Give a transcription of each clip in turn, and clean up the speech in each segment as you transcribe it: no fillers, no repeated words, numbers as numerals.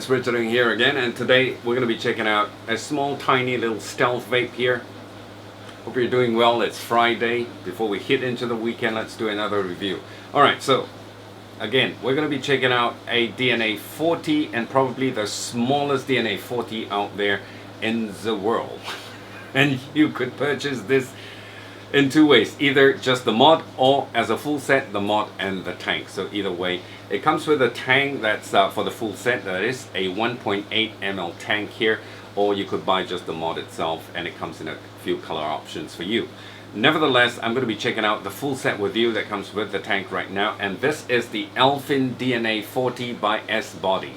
It's Richard here again, and today we're going to be checking out a small tiny little stealth vape here. Hope you're doing well. It's Friday. Before we hit into the weekend, let's do another review. Alright, so again, we're going to be checking out a DNA40, and probably the smallest DNA40 out there in the world. And you could purchase this in two ways, either just the mod or as a full set, the mod and the tank. So either way, it comes with a tank that's for the full set, that is a 1.8 ml tank here, or you could buy just the mod itself and it comes in a few color options for you. Nevertheless, I'm going to be checking out the full set with you that comes with the tank right now, and this is the Elfin DNA40 by Sbody.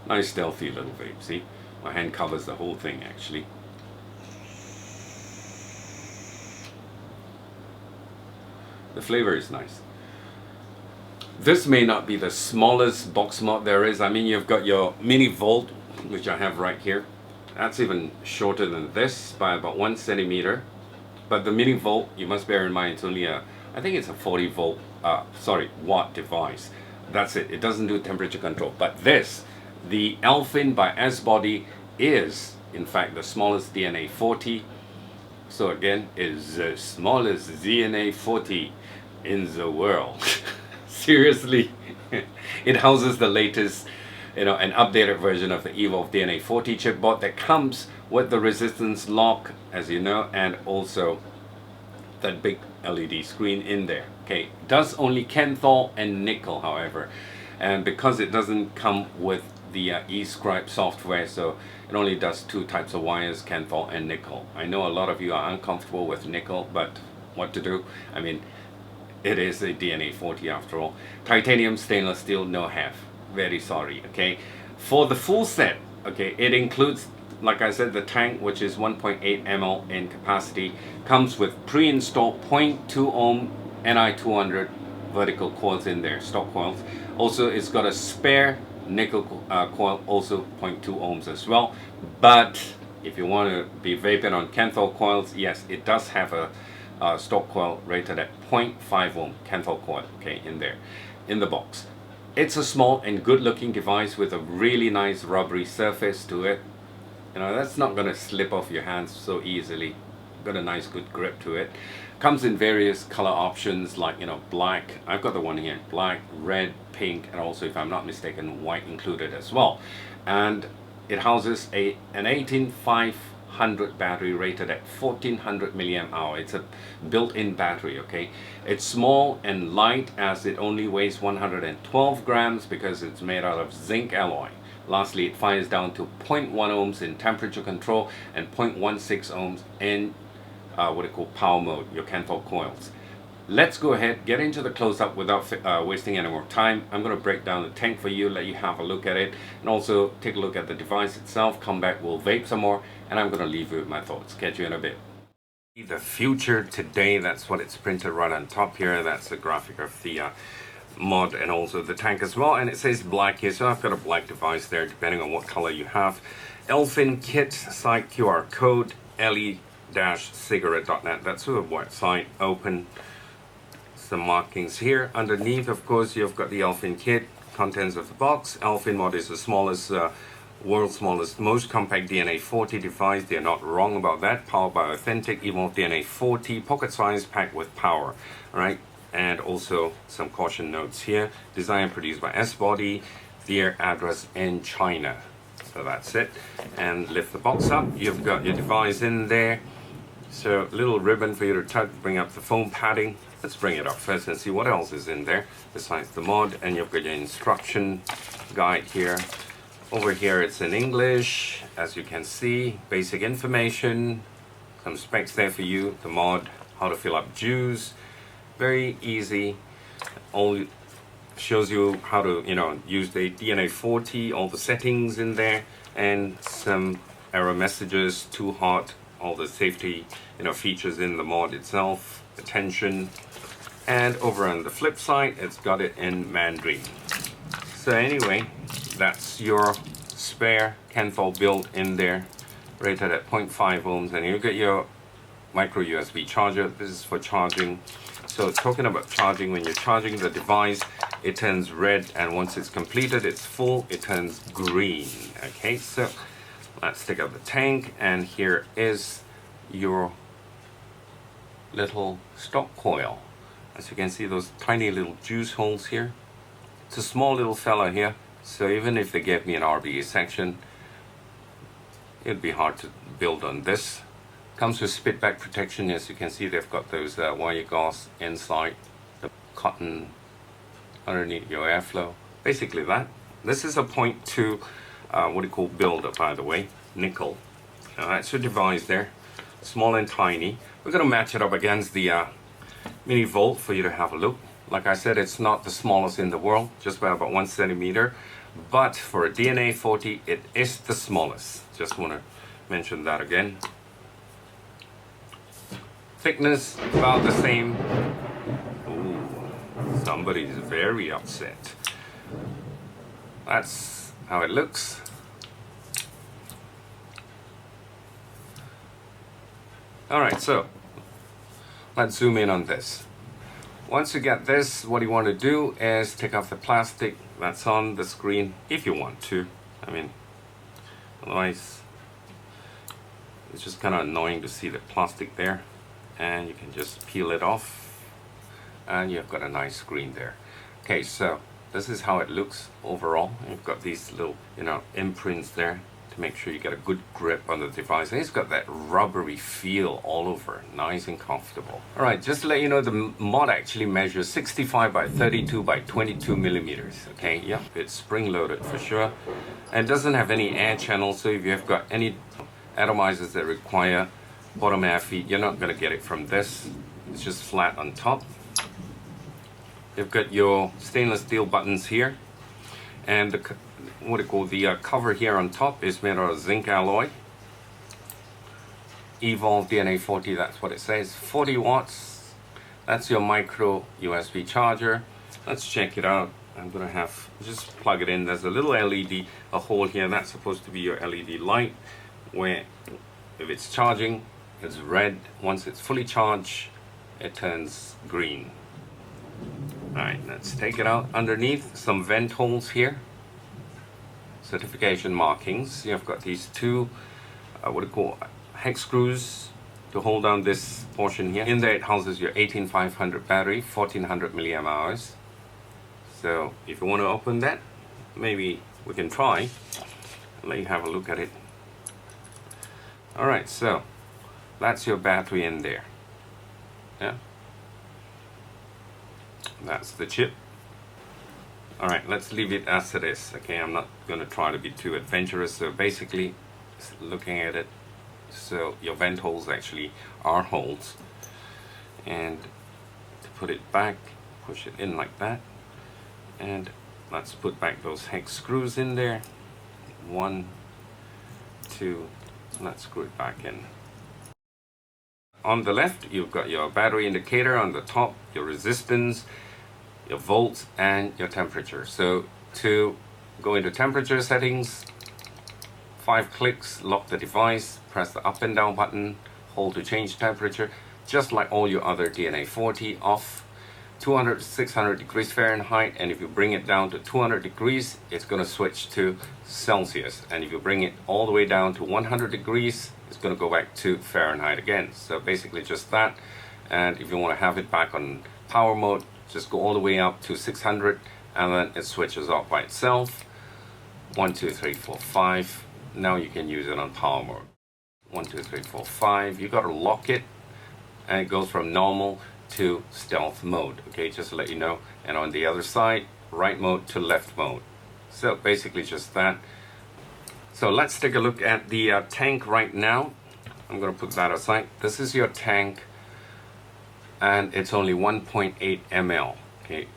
Nice stealthy little vape, see? My hand covers the whole thing actually. The flavor is nice. This may not be the smallest box mod there is. I mean, you've got your mini volt, which I have right here. That's even shorter than this by about 1 centimeter. But the mini volt, you must bear in mind, it's only a, I think it's a 40 volt, watt device. That's it. It doesn't do temperature control. But this, the Elfin by Sbody, is in fact the smallest DNA40. So again, is the smallest DNA40 in the world. Seriously, it houses the latest, an updated version of the Evolv DNA40 chipboard that comes with the resistance lock, as you know, and also that big LED screen in there. Okay, does only Kenthal and nickel, however, and because it doesn't come with the eScribe software, so it only does two types of wires, Kenthal and nickel. I know a lot of you are uncomfortable with nickel, but what to do? I mean, it is a DNA40 after all. Titanium, stainless steel, no half. Very sorry, okay? For the full set, okay, it includes, like I said, the tank, which is 1.8 ml in capacity, comes with pre-installed 0.2 ohm Ni200 vertical coils in there, stock coils. Also, it's got a spare nickel coil, also 0.2 ohms as well. But if you want to be vaping on Kenthal coils, yes, it does have a stock coil rated at 0.5 ohm Kenthal coil, okay, in there, in the box. It's a small and good looking device with a really nice rubbery surface to it. That's not going to slip off your hands so easily. Got a nice good grip to it. Comes in various color options like black. I've got the one here, black, red, pink, and also, if I'm not mistaken, white included as well. And it houses an 18500 battery rated at 1400 milliamp hour. It's a built-in battery, okay? It's small and light, as it only weighs 112 grams because it's made out of zinc alloy. Lastly, it fires down to 0.1 ohms in temperature control and 0.16 ohms in what they call power mode, your Kenthal coils. Let's go ahead, get into the close-up without wasting any more time. I'm going to break down the tank for you, let you have a look at it, and also take a look at the device itself. Come back, we'll vape some more, and I'm going to leave you with my thoughts. Catch you in a bit. The future today, that's what it's printed right on top here. That's the graphic of the mod and also the tank as well, and it says black here, so I've got a black device there depending on what color you have. Elfin Kit site QR code le-cigarette.net. that's the website. Open some markings here. Underneath, of course, you've got the Elfin Kit, contents of the box. Elfin Mod is the smallest, world's smallest, most compact DNA40 device. They're not wrong about that. Powered by authentic Evolv DNA40, pocket size, packed with power. All right. And also some caution notes here. Designed and produced by Sbody. Their address in China. So that's it. And lift the box up. You've got your device in there. So a little ribbon for you to touch, bring up the foam padding. Let's bring it up first and see what else is in there besides the mod. And you've got your instruction guide here. Over here it's in English, as you can see. Basic information. Some specs there for you. The mod, how to fill up juice. Very easy. All shows you how to use the DNA40, all the settings in there, and some error messages, too hot, all the safety features in the mod itself, attention, And over on the flip side, it's got it in Mandarin. So anyway, that's your spare Canthol build in there, rated at 0.5 ohms, and you get your micro USB charger. This is for charging. So talking about charging, when you're charging the device, it turns red, and once it's completed, it's full, it turns green. Okay, so let's take out the tank, and here is your little stock coil. As you can see, those tiny little juice holes here. It's a small little fella here, so even if they gave me an RBA section, it'd be hard to build on this. Comes with spit back protection. As you can see, they've got those wire gauze inside, the cotton underneath your airflow. Basically that. This is a 0.2 what do you call builder, by the way, nickel. That's your device there, small and tiny. We're going to match it up against the mini volt for you to have a look. Like I said, it's not the smallest in the world, just by about 1 centimeter, but for a DNA40 it is the smallest. Just want to mention that again. Thickness about the same. Ooh, somebody's very upset. That's how it looks. Alright, so let's zoom in on this. Once you get this, what you want to do is take off the plastic that's on the screen, if you want to. I mean, otherwise it's just kind of annoying to see the plastic there. And you can just peel it off, and you've got a nice screen there. Okay, so this is how it looks overall. You've got these little, imprints there to make sure you get a good grip on the device. And it's got that rubbery feel all over, nice and comfortable. All right, just to let you know, the mod actually measures 65 by 32 by 22 millimeters. Okay, yeah, it's spring-loaded for sure, and it doesn't have any air channels. So if you have got any atomizers that require bottom air feed, you're not going to get it from this. It's just flat on top. You've got your stainless steel buttons here, and the cover here on top is made out of zinc alloy. Evolv DNA40, that's what it says. 40 watts. That's your micro USB charger. Let's check it out. I'm gonna have just plug it in. There's a little LED, a hole here. That's supposed to be your LED light, where if it's charging, it's red. Once it's fully charged, it turns green. Alright, let's take it out. Underneath, some vent holes here. Certification markings. You've got these two, hex screws to hold down this portion here. In there it houses your 18500 battery, 1400 milliamp hours. So if you want to open that, maybe we can try. Let you have a look at it. Alright, so that's your battery in there. Yeah, that's the chip. Alright, let's leave it as it is. Okay, I'm not going to try to be too adventurous. So basically, looking at it, so your vent holes actually are holes. And to put it back, push it in like that. And let's put back those hex screws in there. 1, 2, let's screw it back in. On the left, you've got your battery indicator. On the top, your resistance, your volts, and your temperature. So to go into temperature settings, 5 clicks, lock the device, press the up and down button, hold to change temperature, just like all your other DNA40. Off 200 to 600 degrees Fahrenheit, and if you bring it down to 200 degrees, it's going to switch to Celsius. And if you bring it all the way down to 100 degrees, it's going to go back to Fahrenheit again. So basically just that. And if you want to have it back on power mode, just go all the way up to 600, and then it switches off by itself. 1, 2, 3, 4, 5. Now you can use it on power mode. 1, 2, 3, 4, 5. You got to lock it, and it goes from normal to stealth mode. Okay, just to let you know. And on the other side, right mode to left mode. So basically just that. So let's take a look at the tank right now. I'm going to put that aside. This is your tank, and it's only 1.8 ml. Okay,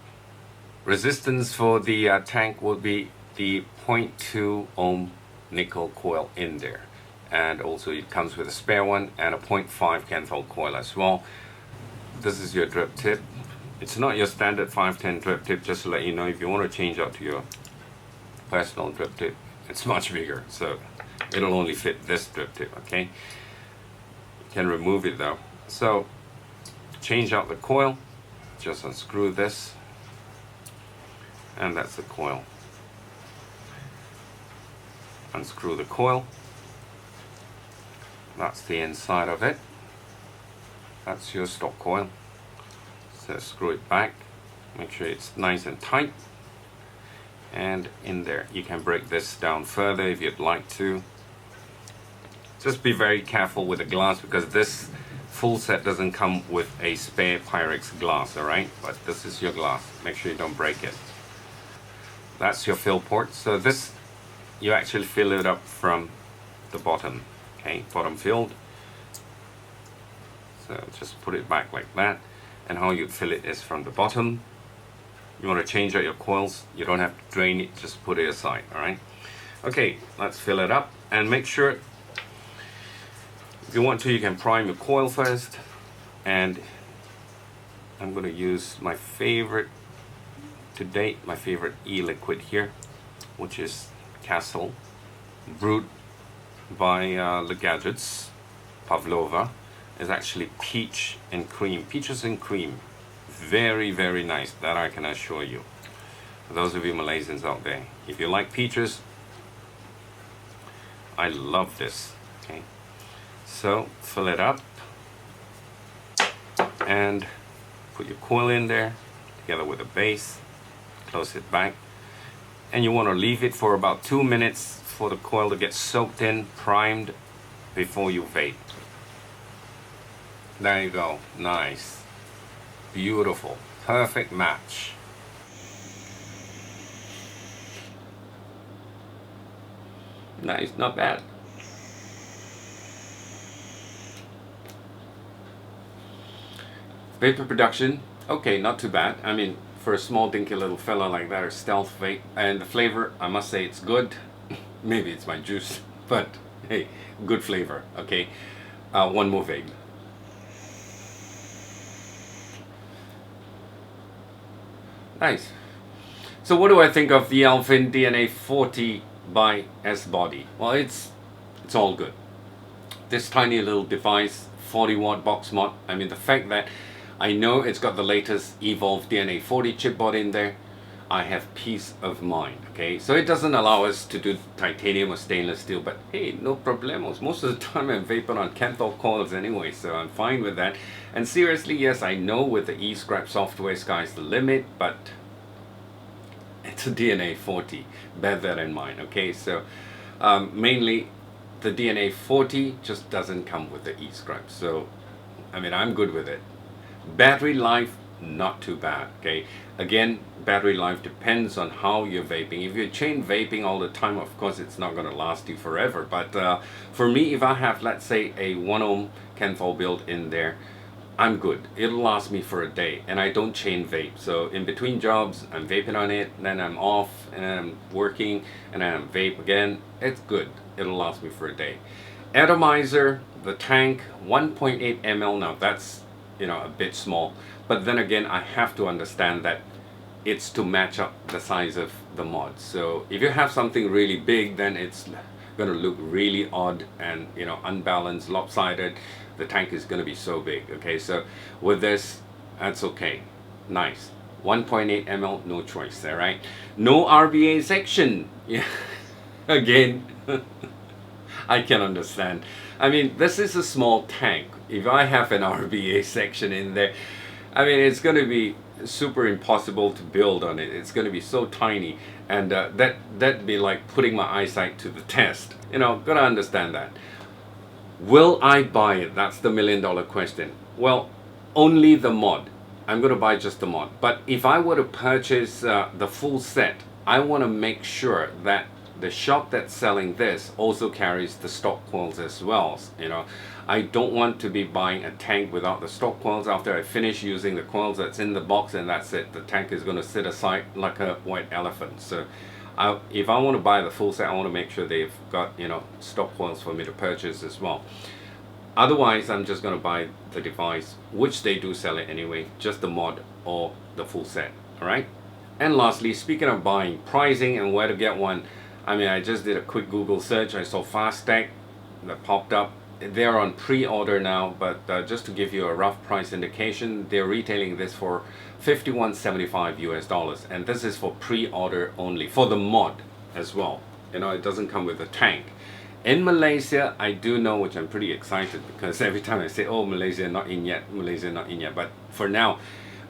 resistance for the tank will be the 0.2 ohm nickel coil in there, and also it comes with a spare one and a 0.5 Canthol coil as well. This is your drip tip. It's not your standard 510 drip tip, just to let you know. If you want to change out to your personal drip tip. It's much bigger, so it'll only fit this drip tip, okay? You can remove it though. So change out the coil, just unscrew this, and that's the coil. Unscrew the coil. That's the inside of it. That's your stock coil. So screw it back, make sure it's nice and tight, and in there. You can break this down further if you'd like to. Just be very careful with the glass, because this full set doesn't come with a spare Pyrex glass, alright? But this is your glass, make sure you don't break it. That's your fill port. So this, you actually fill it up from the bottom, okay, bottom filled. So just put it back like that, and how you fill it is from the bottom. You want to change out your coils, you don't have to drain it, just put it aside, alright? Okay, let's fill it up, and make sure, if you want to, you can prime your coil first. And I'm going to use my favorite to date, my favorite e-liquid here, which is Castle, brewed by the Gadgets, Pavlova. Is actually peach and cream, peaches and cream. Very, very nice, that I can assure you. For those of you Malaysians out there, if you like peaches, I love this. Okay, so fill it up and put your coil in there together with the base. Close it back, and you want to leave it for about 2 minutes for the coil to get soaked in, primed, before you vape. There you go, nice, beautiful, perfect match. Nice, not bad. Vapor production, okay, not too bad. I mean, for a small dinky little fella like that, or stealth vape, and the flavor, I must say it's good. Maybe it's my juice, but hey, good flavor, okay. One more vape. Nice. So what do I think of the Elfin DNA40 by Sbody? Well, it's all good. This tiny little device, 40-watt box mod. I mean, the fact that I know it's got the latest Evolv DNA40 chipboard in there, I have peace of mind, okay? So it doesn't allow us to do titanium or stainless steel, but hey, no problemos. Most of the time I'm vaping on Kenthal coils anyway, so I'm fine with that. And seriously, yes, I know with the e-scrap software, sky's the limit, but it's a DNA40, bear that in mind, okay? So mainly the DNA40 just doesn't come with the e-scrap, so I mean, I'm good with it. Battery life, not too bad, okay? Again, battery life depends on how you're vaping. If you're chain vaping all the time, of course it's not going to last you forever, but for me, if I have, let's say, a 1 ohm Kenthal build in there, I'm good. It'll last me for a day, and I don't chain vape. So in between jobs, I'm vaping on it, then I'm off, and then I'm working, and then I'm vape again. It's good. It'll last me for a day. Atomizer, the tank, 1.8 ml. Now that's, you know, a bit small, but then again, I have to understand that it's to match up the size of the mod. So if you have something really big, then it's going to look really odd and, you know, unbalanced, lopsided. The tank is going to be so big, okay? So with this, that's okay. Nice. 1.8 ml, no choice, all right? No RBA section. Yeah. Again, I can understand. I mean, this is a small tank. If I have an RBA section in there, I mean, it's going to be super impossible to build on it. It's going to be so tiny, and that'd be like putting my eyesight to the test. You know, gotta understand that. Will I buy it? That's the million-dollar question. Well, only the mod. I'm going to buy just the mod. But if I were to purchase the full set, I want to make sure that the shop that's selling this also carries the stock coils as well. You know, I don't want to be buying a tank without the stock coils. After I finish using the coils that's in the box, and that's it. The tank is going to sit aside like a white elephant. So if I want to buy the full set, I want to make sure they've got, you know, stock coils for me to purchase as well. Otherwise, I'm just going to buy the device, which they do sell it anyway, just the mod or the full set. All right. And lastly, speaking of buying, pricing and where to get one, I mean, I just did a quick Google search. I saw Fastech that popped up. They're on pre-order now, but just to give you a rough price indication, they're retailing this for $51.75 US, and this is for pre-order only, for the mod as well. You know, it doesn't come with a tank. In Malaysia, I do know, which I'm pretty excited, because every time I say, oh, Malaysia not in yet, Malaysia not in yet, but for now,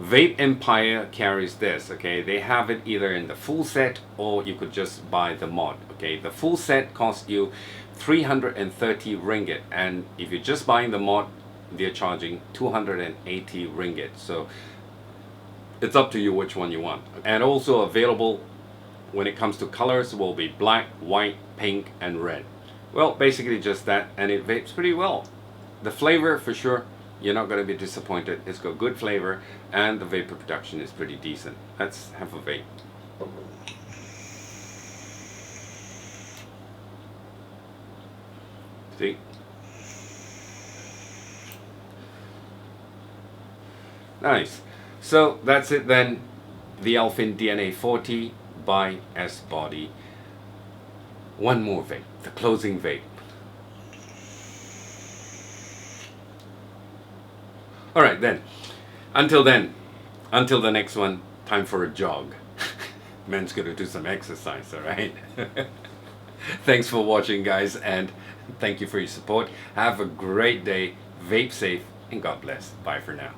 Vapempire carries this, okay? They have it either in the full set or you could just buy the mod, okay? The full set costs you 330 ringgit, and if you're just buying the mod, they're charging 280 ringgit. So it's up to you which one you want. And also available when it comes to colors will be black, white, pink, and red. Well, basically just that, and it vapes pretty well. The flavor, for sure, you're not going to be disappointed. It's got good flavor, and the vapor production is pretty decent. Let's have a vape. See? Nice. So that's it then. The Elfin DNA40 by Sbody. One more vape, the closing vape. Alright then, until the next one, time for a jog. Man's gonna do some exercise, alright? Thanks for watching, guys, and thank you for your support. Have a great day, vape safe, and God bless. Bye for now.